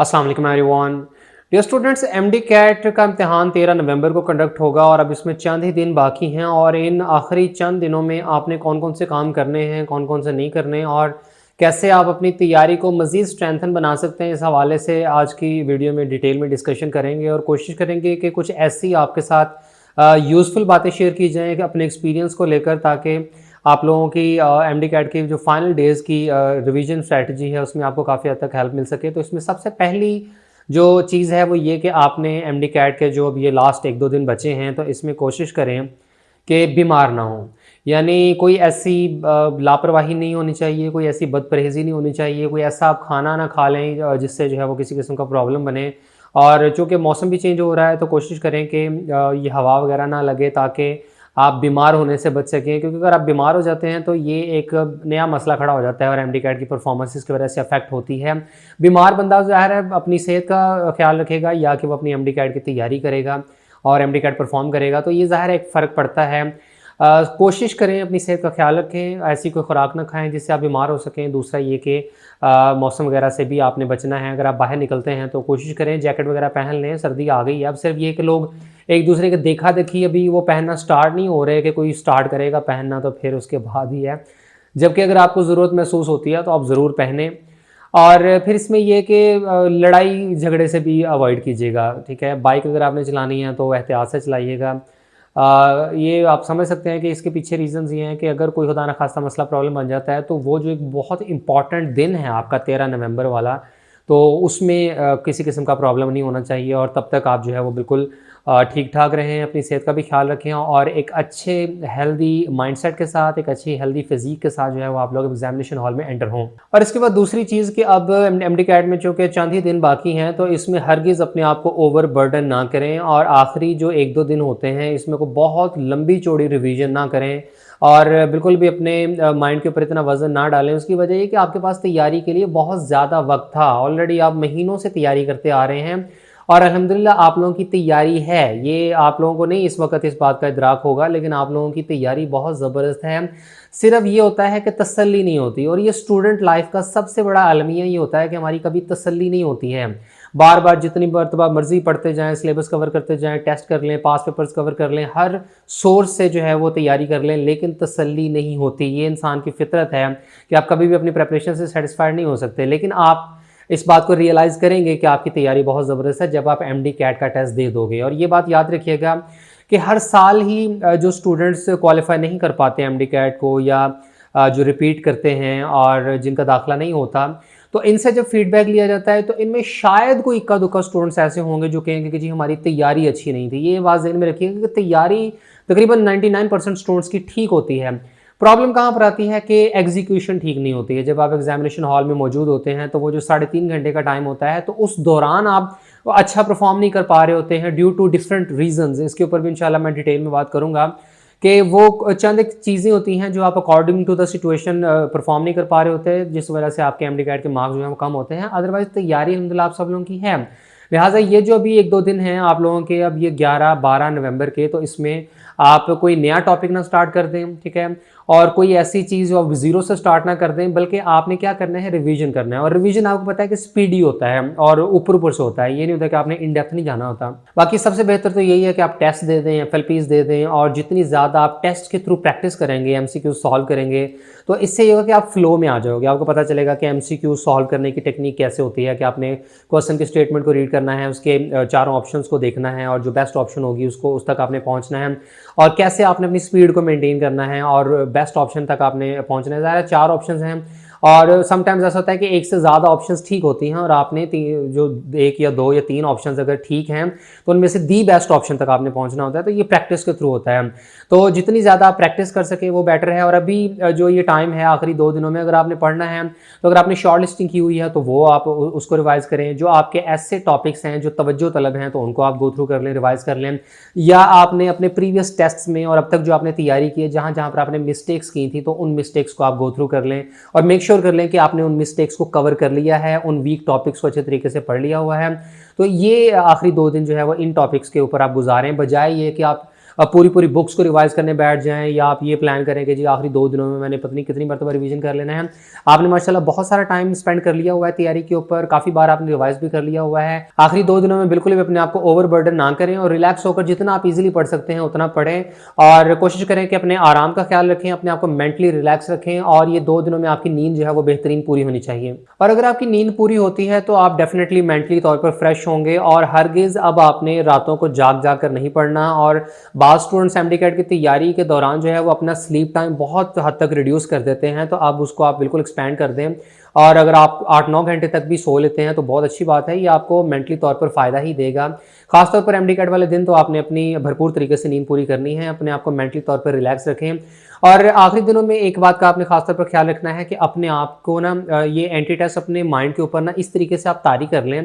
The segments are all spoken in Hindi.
अस्सलाम वालेकुम everyone. Dear students, MD CAT का इम्तिहान 13 नवंबर को कंडक्ट होगा और अब इसमें चंद ही दिन बाकी हैं और इन आखिरी चंद दिनों में आपने कौन कौन से काम करने हैं, कौन कौन से नहीं करने और कैसे आप अपनी तैयारी को मज़ीद स्ट्रेंथन बना सकते हैं, इस हवाले से आज की वीडियो में डिटेल में डिस्कशन करेंगे और कोशिश करेंगे कि कुछ ऐसी आपके साथ यूज़फुल बातें शेयर की जाएँ कि अपने एक्सपीरियंस को लेकर, ताकि आप लोगों की एमडी कैट की जो फाइनल डेज़ की रिवीजन स्ट्रैटेजी है उसमें आपको काफ़ी हद तक हेल्प मिल सके। तो इसमें सबसे पहली जो चीज़ है वो ये कि आपने एमडी कैट के जो अब ये लास्ट 1-2 दिन बचे हैं तो इसमें कोशिश करें कि बीमार ना हों। यानी कोई ऐसी लापरवाही नहीं होनी चाहिए, कोई ऐसी बदपरहेज़ी नहीं होनी चाहिए, कोई ऐसा आप खाना ना खा लें जिससे जो है वो किसी किस्म का प्रॉब्लम बने। और चूँकि मौसम भी चेंज हो रहा है तो कोशिश करें कि ये हवा वगैरह ना लगे ताकि आप बीमार होने से बच सकें, क्योंकि अगर आप बीमार हो जाते हैं तो ये एक नया मसला खड़ा हो जाता है और एमडी कैट की परफॉर्मेंस इसकी वजह से अफेक्ट होती है। बीमार बंदा ज़ाहिर है अपनी सेहत का ख्याल रखेगा या कि वो अपनी एमडी कैट की तैयारी करेगा और एमडी कैट परफॉर्म करेगा, तो ये ज़ाहिर है एक फ़र्क पड़ता है। कोशिश करें अपनी सेहत का ख्याल रखें, ऐसी कोई खुराक ना खाएं जिससे आप बीमार हो सकें। दूसरा ये कि मौसम वगैरह से भी आपने बचना है। अगर आप बाहर निकलते हैं तो कोशिश करें जैकेट वगैरह पहन लें, सर्दी आ गई है। अब सिर्फ ये कि लोग एक दूसरे के देखा देखी अभी वो पहनना स्टार्ट नहीं हो रहे कि कोई स्टार्ट करेगा पहनना तो फिर उसके बाद ही है, जबकि अगर आपको ज़रूरत महसूस होती है तो आप ज़रूर पहने। और फिर इसमें ये कि लड़ाई झगड़े से भी अवॉइड कीजिएगा, ठीक है। बाइक अगर आपने चलानी है तो एहतियात से चलाइएगा। ये आप समझ सकते हैं कि इसके पीछे रीज़न्स ये हैं कि अगर कोई खुदा न खास्ता मसला प्रॉब्लम बन जाता है तो वो जो एक बहुत इंपॉर्टेंट दिन है आपका 13 नवंबर वाला, तो उसमें किसी किस्म का प्रॉब्लम नहीं होना चाहिए और तब तक आप जो है वो बिल्कुल ठीक ठाक रहें, अपनी सेहत का भी ख्याल रखें और एक अच्छे हेल्दी माइंडसेट के साथ, एक अच्छी हेल्दी फिजिक के साथ जो है वो आप लोग एग्जामिनेशन हॉल में एंटर हों। और इसके बाद दूसरी चीज़ कि अब एमडी कैट में चूँकि चंद ही दिन बाकी हैं तो इसमें हरगिज़ अपने आप को ओवर बर्डन ना करें और आखिरी जो 1-2 दिन होते हैं इसमें को बहुत लंबी चौड़ी रिवीजन ना करें और बिल्कुल भी अपने माइंड के ऊपर इतना वज़न ना डालें। उसकी वजह ये कि आपके पास तैयारी के लिए बहुत ज़्यादा वक्त था, ऑलरेडी आप महीनों से तैयारी करते आ रहे हैं और अल्हम्दुलिल्लाह आप लोगों की तैयारी है। ये आप लोगों को नहीं इस वक्त इस बात का इदराक होगा, लेकिन आप लोगों की तैयारी बहुत ज़बरदस्त है। सिर्फ ये होता है कि तसल्ली नहीं होती और ये स्टूडेंट लाइफ का सबसे बड़ा अलमिया ये होता है कि हमारी कभी तसल्ली नहीं होती है। बार बार जितनी मरतबा मर्जी पढ़ते जाएं, सिलेबस कवर करते जाएं, टेस्ट कर लें, पास पेपर्स कवर कर लें, हर सोर्स से जो है वो तैयारी कर लें, लेकिन तसल्ली नहीं होती। ये इंसान की फितरत है कि आप कभी भी अपनी प्रेपरेशन से सेटिस्फाइड नहीं हो सकते। लेकिन आप इस बात को रियलाइज़ करेंगे कि आपकी तैयारी बहुत ज़बरदस्त है जब आप एमडी कैट का टेस्ट दे दोगे। और ये बात याद रखिएगा कि हर साल ही जो स्टूडेंट्स क्वालिफाई नहीं कर पाते एमडी कैट को या जो रिपीट करते हैं और जिनका दाखिला नहीं होता, तो इनसे जब फीडबैक लिया जाता है तो इनमें शायद कोई इक्का दुक्का स्टूडेंट्स ऐसे होंगे जो कहेंगे कि जी हमारी तैयारी अच्छी नहीं थी। ये बात ज़हन में रखिएगा कि तैयारी तकरीबन 99% स्टूडेंट्स की ठीक होती है। प्रॉब्लम कहाँ पर आती है कि एग्जीक्यूशन ठीक नहीं होती है। जब आप एग्जामिनेशन हॉल में मौजूद होते हैं तो वो जो 3.5 घंटे का टाइम होता है तो उस दौरान आप अच्छा परफॉर्म नहीं कर पा रहे होते हैं ड्यू टू डिफरेंट रीजंस। इसके ऊपर भी इंशाल्लाह मैं डिटेल में बात करूंगा कि वो चंद एक चीज़ें होती हैं जो आप according to the situation perform नहीं कर पा रहे होते हैं, जिस वजह से आपके एमडी कैट के मार्क्स जो हैं वो कम होते हैं। अदरवाइज तैयारी अलहमदिल्ला आप सब लोगों की है। लिहाजा ये जो अभी 1-2 दिन हैं आप लोगों के, अब ये 11-12 नवंबर के, तो इसमें आप कोई नया टॉपिक ना स्टार्ट कर दें, ठीक है। और कोई ऐसी चीज़ जो आप ज़ीरो से स्टार्ट ना कर दें, बल्कि आपने क्या करना है, रिवीजन करना है। और रिवीजन आपको पता है कि स्पीडी होता है और ऊपर ऊपर से होता है, ये नहीं होता कि आपने इन डेप्थ नहीं जाना होता। बाकी सबसे बेहतर तो यही है कि आप टेस्ट दे दें, एफएलपीज दे दें और जितनी ज़्यादा आप टेस्ट के थ्रू प्रैक्टिस करेंगे, एमसीक्यू सॉल्व करेंगे, तो इससे ये होगा कि आप फ्लो में आ जाओगे। आपको पता चलेगा कि एमसीक्यू सॉल्व करने की टेक्निक कैसे होती है, कि आपने क्वेश्चन के स्टेटमेंट को रीड करना है, उसके चारों ऑप्शंस को देखना है और जो बेस्ट ऑप्शन होगी उसको उस तक आपने पहुंचना है और कैसे आपने अपनी स्पीड को मेंटेन करना है और बेस्ट ऑप्शन तक आपने पहुंचना है। ज़्यादा 4 ऑप्शंस हैं और समटाइम्स ऐसा होता है कि एक से ज़्यादा ऑप्शंस ठीक होती हैं और आपने जो 1 या 2 या 3 ऑप्शंस अगर ठीक हैं तो उनमें से दी बेस्ट ऑप्शन तक आपने पहुंचना होता है। तो ये प्रैक्टिस के थ्रू होता है, तो जितनी ज़्यादा आप प्रैक्टिस कर सके वो बेटर है। और अभी जो ये टाइम है आखिरी 2 दिनों में अगर आपने पढ़ना है तो अगर आपने शॉर्ट लिस्टिंग की हुई है तो वो आप उसको रिवाइज़ करें। जो आपके ऐसे टॉपिक्स हैं जो तवज्जो तलब हैं तो उनको आप गो थ्रू कर लें, रिवाइज़ कर लें। या आपने अपने प्रीवियस टेस्ट्स में और अब तक जो आपने तैयारी की है जहाँ जहाँ पर आपने मिस्टेक्स की थी तो उन मिस्टेक्स को आप गो थ्रू कर लें और मेक श्योर कर लें कि आपने उन मिस्टेक्स को कवर कर लिया है, उन वीक टॉपिक्स को अच्छे तरीके से पढ़ लिया हुआ है। तो ये आखिरी 2 दिन जो है वो इन टॉपिक्स के ऊपर आप गुजारें, बजाय ये कि आप पूरी पूरी बुक्स को रिवाइज करने बैठ जाएं, या आप ये प्लान करें कि जी आखिरी 2 दिनों में मैंने पता नहीं कितनी मरतबा रिवीजन कर लेना है। आपने माशाल्लाह बहुत सारा टाइम स्पेंड कर लिया हुआ है तैयारी के ऊपर, काफ़ी बार आपने रिवाइज भी कर लिया हुआ है। आखिरी 2 दिनों में बिल्कुल भी अपने आप को ओवरबर्डन ना करें और रिलैक्स होकर जितना आप इजीली पढ़ सकते हैं उतना पढ़ें, और कोशिश करें कि अपने आराम का ख्याल रखें, अपने आप को मेंटली रिलैक्स रखें, और ये 2 दिनों में आपकी नींद जो है वो बेहतरीन पूरी होनी चाहिए। और अगर आपकी नींद पूरी होती है तो आप डेफिनेटली मेंटली तौर पर फ्रेश होंगे, और हरगिज़ अब आपने रातों को जाग जाग कर नहीं पढ़ना। और बाद स्टूडेंट्स एमडी कैट की तैयारी के दौरान जो है वो अपना स्लीप टाइम बहुत हद तक रिड्यूस कर देते हैं, तो अब उसको आप बिल्कुल एक्सपेंड कर दें। और अगर आप 8-9 घंटे तक भी सो लेते हैं तो बहुत अच्छी बात है, ये आपको मेंटली तौर पर फ़ायदा ही देगा। खासतौर पर एमडी कैट वाले दिन तो आपने अपनी भरपूर तरीके से नींद पूरी करनी है, अपने आप को मेंटली तौर पर रिलैक्स रखें। और आखिरी दिनों में एक बात का आपने खासतौर पर ख्याल रखना है कि अपने आप को ना ये एंटी टेस्ट अपने माइंड के ऊपर ना इस तरीके से आप तारी कर लें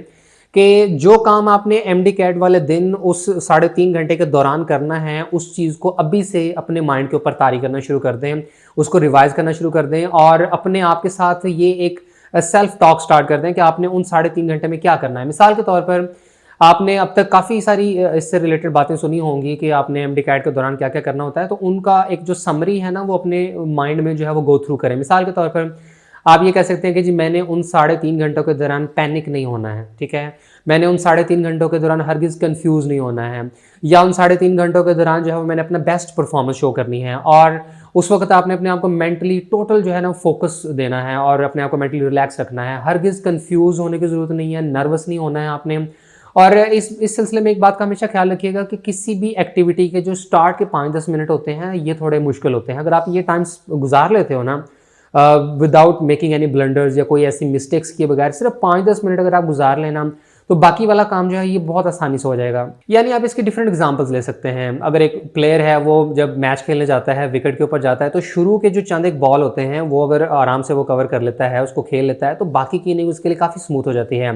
कि जो काम आपने एमडी कैट वाले दिन उस 3.5 घंटे के दौरान करना है, उस चीज़ को अभी से अपने माइंड के ऊपर तारी करना शुरू कर दें, उसको रिवाइज करना शुरू कर दें, और अपने आप के साथ ये एक सेल्फ टॉक स्टार्ट कर दें कि आपने उन 3.5 घंटे में क्या करना है। मिसाल के तौर पर आपने अब तक काफ़ी सारी इससे रिलेटेड बातें सुनी होंगी कि आपने एमडी कैट के दौरान क्या क्या करना होता है, तो उनका एक जो समरी है ना वो अपने माइंड में जो है वो गो थ्रू करें। मिसाल के तौर पर आप ये कह सकते हैं कि जी मैंने उन 3.5 घंटों के दौरान पैनिक नहीं होना है, ठीक है, मैंने उन 3.5 घंटों के दौरान हरगिज़ कंफ्यूज नहीं होना है, या उन 3.5 घंटों के दौरान जो है मैंने अपना बेस्ट परफॉर्मेंस शो करनी है। और उस वक्त आपने अपने आप को मेंटली टोटल जो है ना फोकस देना है और अपने आप को मेंटली रिलैक्स रखना है। हरगिज़ कंफ्यूज होने की ज़रूरत नहीं है, नर्वस नहीं होना है आपने। और इस सिलसिले में एक बात का हमेशा ख्याल रखिएगा कि किसी भी एक्टिविटी के जो स्टार्ट के 5-10 मिनट होते हैं ये थोड़े मुश्किल होते हैं। अगर आप ये टाइम गुजार लेते हो ना विदाउट मेकिंग एनी ब्लंडर्स या कोई ऐसी मिस्टेक्स किए बगैर, सिर्फ 5-10 मिनट अगर आप गुजार लेना तो बाकी वाला काम जो है ये बहुत आसानी से हो जाएगा। यानी आप इसके डिफरेंट एग्जांपल्स ले सकते हैं। अगर एक प्लेयर है वो जब मैच खेलने जाता है, विकेट के ऊपर जाता है, तो शुरू के जो चंद एक बॉल होते हैं वो अगर आराम से वो कवर कर लेता है, उसको खेल लेता है, तो बाकी की इनिंग उसके लिए काफ़ी स्मूथ हो जाती है।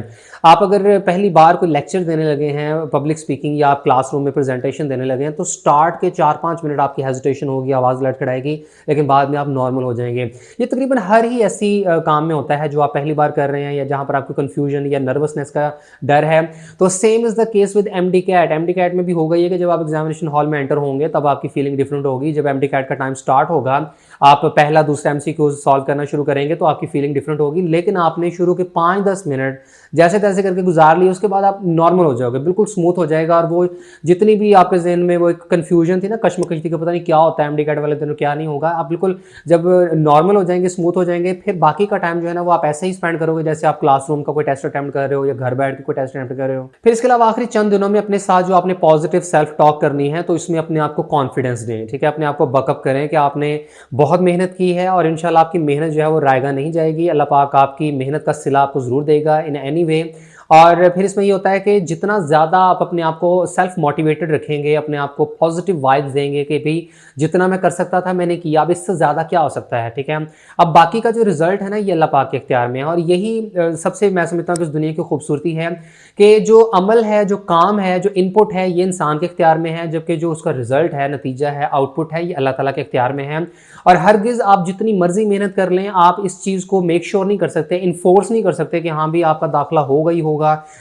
आप अगर पहली बार कोई लेक्चर देने लगे हैं, पब्लिक स्पीकिंग या आप क्लासरूम में प्रेजेंटेशन देने लगे हैं, तो स्टार्ट के 4-5 मिनट आपकी हेजिटेशन होगी, आवाज़ लड़खड़ाएगी, लेकिन बाद में आप नॉर्मल हो जाएंगे। ये तकरीबन हर ही ऐसी काम में होता है जो आप पहली बार कर रहे हैं या जहाँ पर आपको कन्फ्यूजन या नर्वसनेस का डर है। तो same is the case with MD CAT. MD CAT में भी होगा ये कि जब आप एग्जामिनेशन हॉल में एंटर होंगे तब आपकी फीलिंग डिफरेंट होगी। जब एमडी कैट का टाइम स्टार्ट होगा, आप पहला दूसरा एमसीक्यू सॉल्व करना शुरू करेंगे तो आपकी फीलिंग डिफरेंट होगी, लेकिन आपने शुरू के 5-10 मिनट जैसे तैसे करके गुजार लिए, उसके बाद आप नॉर्मल हो जाओगे, बिल्कुल स्मूथ हो जाएगा। और वो जितनी भी आपके जहन में वो एक कन्फ्यूजन थी ना, कश्मकश थी कि पता नहीं क्या होता है एमडी कैट वाले दिन, क्या नहीं होगा, आप बिल्कुल जब नॉर्मल हो जाएंगे, स्मूथ हो जाएंगे, फिर बाकी का टाइम जो है ना वो आप ऐसे ही स्पेंड करोगे जैसे आप क्लासरूम का कोई टेस्ट अटेम्प्ट कर रहे हो या घर बैठ के कोई टेस्ट अटेम्प्ट कर रहे हो। फिर इसके अलावा आखिरी चंद दिनों में अपने साथ जो आपने पॉजिटिव सेल्फ टॉक करनी है, तो इसमें अपने आप को कॉन्फिडेंस दें, ठीक है, अपने आप को बकअप करें कि आपने बहुत मेहनत की है और इंशाल्लाह आपकी मेहनत जो है वो रायगा नहीं जाएगी। अल्लाह पाक आपकी मेहनत का सिला आपको ज़रूर देगा इन एनी वे। और फिर इसमें ये होता है कि जितना ज़्यादा आप अपने आप को सेल्फ मोटिवेटेड रखेंगे, अपने आप को पॉजिटिव वाइब्स देंगे कि भाई जितना मैं कर सकता था मैंने किया, अब इससे ज़्यादा क्या हो सकता है, ठीक है। अब बाकी का जो रिजल्ट है ना ये अल्लाह पाक के इख्तियार में है, और यही सबसे मैं समझता हूँ कि इस दुनिया की खूबसूरती है कि जो अमल है, जो काम है, जो इनपुट है, ये इंसान के इख्तियार में है, जबकि जो उसका रिजल्ट है, नतीजा है, आउटपुट है, ये अल्लाह ताला के इख्तियार में है। और हरगिज़ आप जितनी मर्जी मेहनत कर लें, आप इस चीज़ को मेक श्योर नहीं कर सकते, इन्फोर्स नहीं कर सकते कि हाँ भी आपका दाखिला होगा ही होगा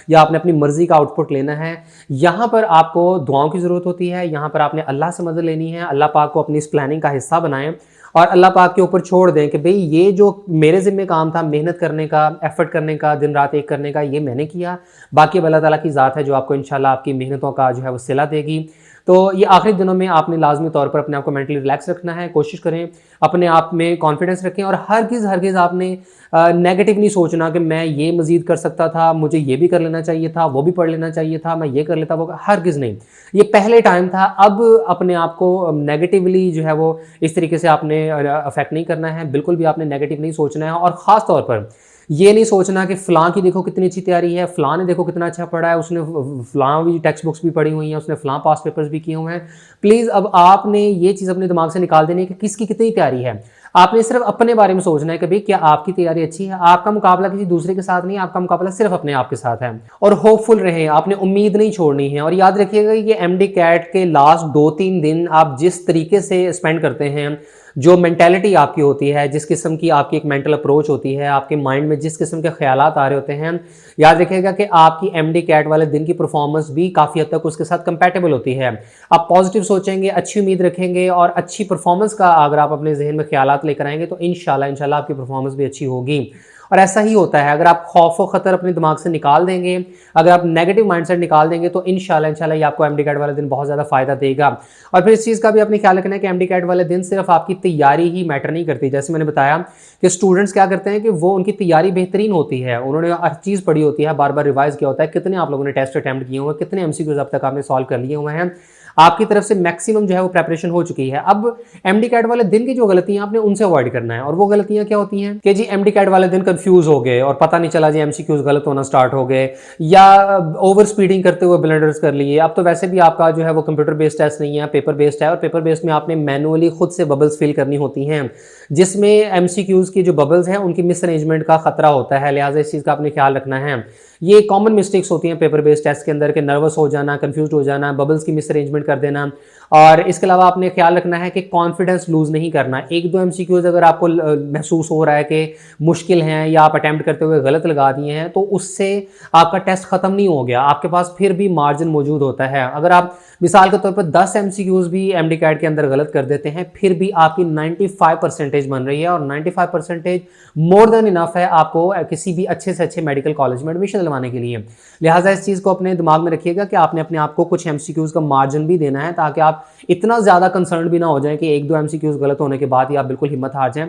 या आपने अपनी मर्जी का आउटपुट लेना है। यहाँ पर आपको दुआओं की ज़रूरत होती है, यहाँ पर आपने अल्लाह से मदद लेनी है। अल्लाह पाक को अपनी इस प्लानिंग का हिस्सा बनाएं और अल्लाह पाक के ऊपर छोड़ दें कि भाई ये जो मेरे ज़िम्मे काम था, मेहनत करने का, एफर्ट करने का, दिन रात एक करने का, ये मैंने किया, बाकी अब अल्लाह ताला की ज़ात है जो आपको इंशाल्लाह आपकी मेहनतों का जो है वो सिला देगी। तो ये आखिरी दिनों में आपने लाजमी तौर पर अपने आप को मेंटली रिलैक्स रखना है, कोशिश करें अपने आप में कॉन्फिडेंस रखें, और हरगिज़ आपने नेगेटिव नहीं सोचना कि मैं ये मज़ीद कर सकता था, मुझे ये भी कर लेना चाहिए था, वो भी पढ़ लेना चाहिए था, मैं ये कर लेता, वो हरगिज़ नहीं। ये पहले टाइम था, अब अपने आप को नेगेटिवली जो है वो इस तरीके से आपने अफेक्ट नहीं करना है, बिल्कुल भी आपने नेगेटिव नहीं सोचना है। और ख़ास तौर पर ये नहीं सोचना कि फ़लाँ की देखो कितनी अच्छी तैयारी है, फ़लाँ ने देखो कितना अच्छा पढ़ा है, उसने फ़लाँ भी टेक्स्ट बुक्स भी पढ़ी हुई हैं, उसने फ़लाँ पास पेपर्स भी किए हुए हैं। प्लीज़ अब आपने ये चीज़ अपने दिमाग से निकाल देनी है कि किसकी कितनी तैयारी है। आपने सिर्फ अपने बारे में सोचना है कि भाई क्या आपकी तैयारी अच्छी है। आपका मुकाबला किसी दूसरे के साथ नहीं, आपका मुकाबला सिर्फ अपने आप के साथ है। और होपफुल रहें, आपने उम्मीद नहीं छोड़नी है। और याद रखिएगा ये एमडी कैट के लास्ट 2-3 दिन आप जिस तरीके से स्पेंड करते हैं, जो मेंटालिटी आपकी होती है, जिस किस्म की आपकी एक मेंटल अप्रोच होती है, आपके माइंड में जिस किस्म के ख्यालात आ रहे होते हैं, याद रखिएगा कि आपकी एमडी कैट वाले दिन की परफॉर्मेंस भी काफ़ी हद तक उसके साथ कंपैटिबल होती है। आप पॉजिटिव सोचेंगे, अच्छी उम्मीद रखेंगे और अच्छी परफॉर्मेंस का अगर आप अपने जहन में ख्यालात लेकर आएंगे तो इंशाल्लाह आपकी परफॉर्मेंस भी अच्छी होगी। और ऐसा ही होता है, अगर आप खौफ व खतर अपने दिमाग से निकाल देंगे, अगर आप नेगेटिव माइंडसेट निकाल देंगे तो इंशाल्लाह ये आपको एमडी कैट वाले दिन बहुत ज़्यादा फायदा देगा। और फिर इस चीज़ का भी अपने ख्याल रखना है कि एमडी कैट वाले दिन सिर्फ आपकी तैयारी ही मैटर नहीं करती। जैसे मैंने बताया कि स्टूडेंट्स क्या करते हैं कि वो उनकी तैयारी बेहतरीन होती है, उन्होंने हर चीज़ पढ़ी होती है, बार बार रिवाइज किया होता है, कितने आप लोगों ने टेस्ट अटैम्प्ट किए हुए हैं, कितने एमसीक्यूज अब तक आपने सॉल्व कर लिए हुए हैं, आपकी तरफ से मैक्सिमम जो है वो प्रेपरेशन हो चुकी है। अब एमडी कैट वाले दिन की जो गलतियां आपने उनसे अवॉइड करना है। और वो गलतियां क्या होती हैं कि जी एमडी कैट वाले दिन कंफ्यूज हो गए और पता नहीं चला जी एमसीक्यूज गलत होना स्टार्ट हो गए, या ओवर स्पीडिंग करते हुए ब्लंडर्स कर लिए। अब तो वैसे भी आपका जो है वो कंप्यूटर बेस्ड टेस्ट नहीं है, पेपर बेस्ड है, और पेपर बेस्ड में आपने मैनुअली खुद से बबल्स फिल करनी होती हैं, जिसमें एमसीक्यूज की जो बबल्स हैं उनकी मिस अरेंजमेंट का खतरा होता है। लिहाजा इस चीज़ का आपने ख्याल रखना है। ये कॉमन मिस्टेक्स होती हैं पेपर बेस्ड टेस्ट के अंदर, के नर्वस हो जाना, कंफ्यूज हो जाना, बबल्स की मिस अरेंजमेंट कर देना। और इसके अलावा आपने ख्याल रखना है कि कॉन्फिडेंस लूज नहीं करना। एक दो एमसीक्यूज अगर आपको महसूस हो रहा है कि मुश्किल हैं या आप अटैम्प्ट करते हुए गलत लगा दिए हैं तो उससे आपका टेस्ट खत्म नहीं हो गया, आपके पास फिर भी मार्जिन मौजूद होता है। अगर आप मिसाल के तौर पर 10 एमसीक्यूज भी एमडी कैट के अंदर गलत कर देते हैं, फिर भी आपकी 95% बन रही है, और 95% मोर देन इनफ है आपको किसी भी अच्छे से अच्छे मेडिकल कॉलेज में एडमिशन दिलवाने के लिए। लिहाजा इस चीज़ को अपने दिमाग में रखिएगा कि आपने अपने आप को कुछ एमसीक्यूज का मार्जिन भी देना है, ताकि आप इतना ज़्यादा कंसर्न भी ना हो जाए कि एक दो एमसीक्यूज गलत होने के बाद ही आप बिल्कुल हिम्मत हार जाएं।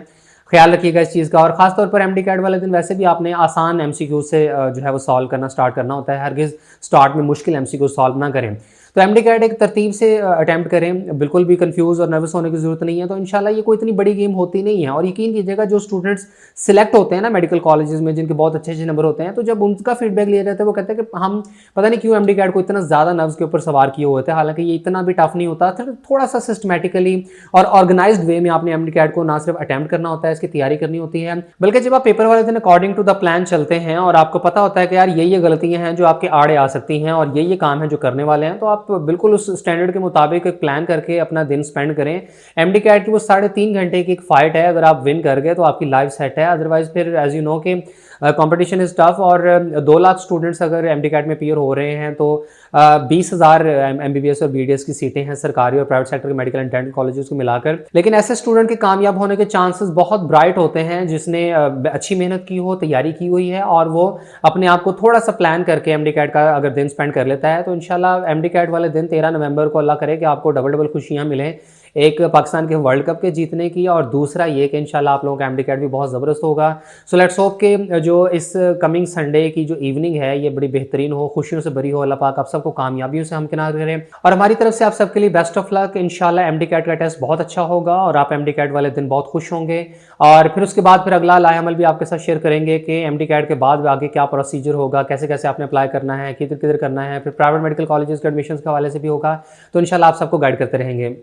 ख्याल रखिएगा इस चीज़ का। और खासतौर पर एमडी कैट वाले दिन वैसे भी आपने आसान एमसीक्यूज से जो है वो सॉल्व करना स्टार्ट करना होता है, हरगिज़ स्टार्ट में मुश्किल एमसीक्यूज सॉल्व ना करें। तो एमडी कैट एक तरतीब से अटैम्प्ट करें, बिल्कुल भी कंफ्यूज और नर्वस होने की जरूरत नहीं है। तो इंशाल्लाह ये कोई इतनी बड़ी गेम होती नहीं है। और यकीन कीजिएगा जो स्टूडेंट्स सिलेक्ट होते हैं ना मेडिकल कॉलेजेस में, जिनके बहुत अच्छे अच्छे नंबर होते हैं, तो जब उनका फीडबैक लिया जाता है वो कहते हैं कि हम पता नहीं क्यों एमडी कैट को इतना ज़्यादा नर्व्स के ऊपर सवार किए हुए थे, हालांकि ये इतना भी टफ नहीं होता। थोड़ा सा सिस्टमेटिकली और ऑर्गेनाइज्ड वे में आपने एमडी कैट को ना सिर्फ अटैम्प्ट करना होता है, इसकी तैयारी करनी होती है, बल्कि जब आप पेपर वाले दिन अकॉर्डिंग टू द प्लान चलते हैं और आपको पता होता है कि यार ये गलतियां हैं जो आपके आड़े आ सकती हैं और ये काम है जो करने वाले हैं, तो आप बिल्कुल उस स्टैंडर्ड के मुताबिक एक प्लान करके अपना दिन स्पेंड करें। एमडी कैट की वो 3.5 घंटे की एक फाइट है, अगर आप विन कर गए तो आपकी लाइफ सेट है। अदरवाइज फिर एज यू नो कि कंपटीशन इज टफ, और 2 लाख स्टूडेंट्स अगर एमडी कैट में पेयर हो रहे हैं तो 20,000 एमबीबीएस और बीडीएस की सीटें हैं सरकारी और प्राइवेट सेक्टर के मेडिकल एंड डेंटल कॉलेजेस को मिलाकर। लेकिन ऐसे स्टूडेंट के कामयाब होने के चांसेस बहुत ब्राइट होते हैं जिसने अच्छी मेहनत की हो, तैयारी की हुई है, और वो अपने आप को थोड़ा सा प्लान करके एमडी कैट का अगर दिन स्पेंड कर लेता है तो इंशाल्लाह एमडी कैट वाले दिन 13 नवंबर को अल्लाह करे कि आपको डबल डबल खुशियां मिलें, एक पाकिस्तान के वर्ल्ड कप के जीतने की, और दूसरा ये कि इंशाल्लाह आप लोगों का एमडी कैट भी बहुत ज़बरदस्त होगा। सो लेट्स होप कि जो इस कमिंग संडे की जो इवनिंग है ये बड़ी बेहतरीन हो, खुशियों से भरी हो। अल्लाह पाक आप सबको कामयाबियों से हमकिनार करें, और हमारी तरफ से आप सबके लिए बेस्ट ऑफ लक। इंशाल्लाह एमडी कैट का टेस्ट बहुत अच्छा होगा और आप एमडी कैट वाले दिन बहुत खुश होंगे। और फिर उसके बाद फिर अगला लाएअमल भी आपके साथ शेयर करेंगे कि एमडी कैट के बाद आगे क्या प्रोसीजर होगा, कैसे कैसे आपने अप्लाई करना है, किधर किधर करना है, फिर प्राइवेट मेडिकल कॉलेजेस के एडमिशन के हवाले से भी होगा। तो इंशाल्लाह आप सबको गाइड करते रहेंगे।